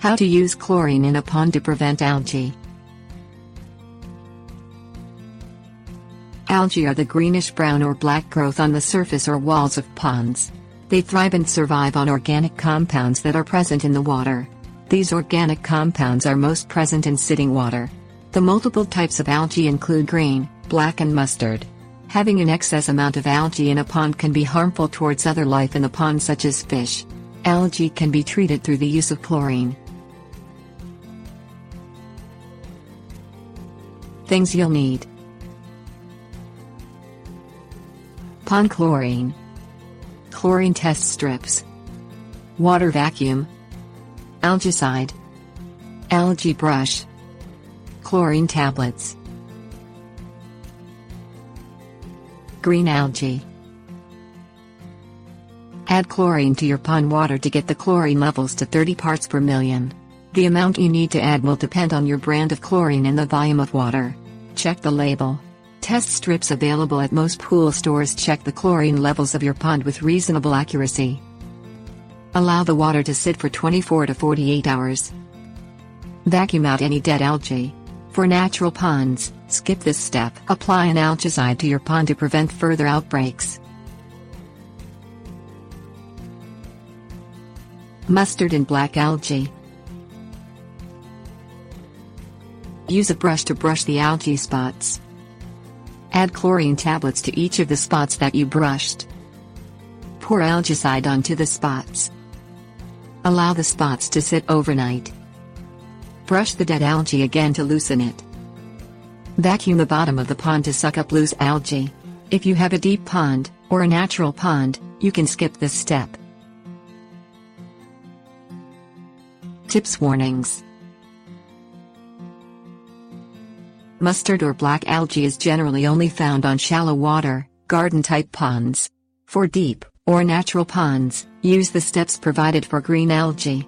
How to use chlorine in a pond to prevent algae. Algae are the greenish-brown or black growth on the surface or walls of ponds. They thrive and survive on organic compounds that are present in the water. These organic compounds are most present in sitting water. The multiple types of algae include green, black and mustard. Having an excess amount of algae in a pond can be harmful towards other life in the pond such as fish. Algae can be treated through the use of chlorine. Things you'll need: pond chlorine, chlorine test strips, water vacuum, algicide, algae brush, chlorine tablets. Green algae. Add chlorine to your pond water to get the chlorine levels to 30 parts per million. The amount you need to add will depend on your brand of chlorine and the volume of water. Check the label. Test strips available at most pool stores check the chlorine levels of your pond with reasonable accuracy. Allow the water to sit for 24 to 48 hours. Vacuum out any dead algae. For natural ponds, skip this step. Apply an algicide to your pond to prevent further outbreaks. Mustard and black algae. Use a brush to brush the algae spots. Add chlorine tablets to each of the spots that you brushed. Pour algicide onto the spots. Allow the spots to sit overnight. Brush the dead algae again to loosen it. Vacuum the bottom of the pond to suck up loose algae. If you have a deep pond, or a natural pond, you can skip this step. Tips: warnings. Mustard or black algae is generally only found on shallow water, garden-type ponds. For deep, or natural ponds, use the steps provided for green algae.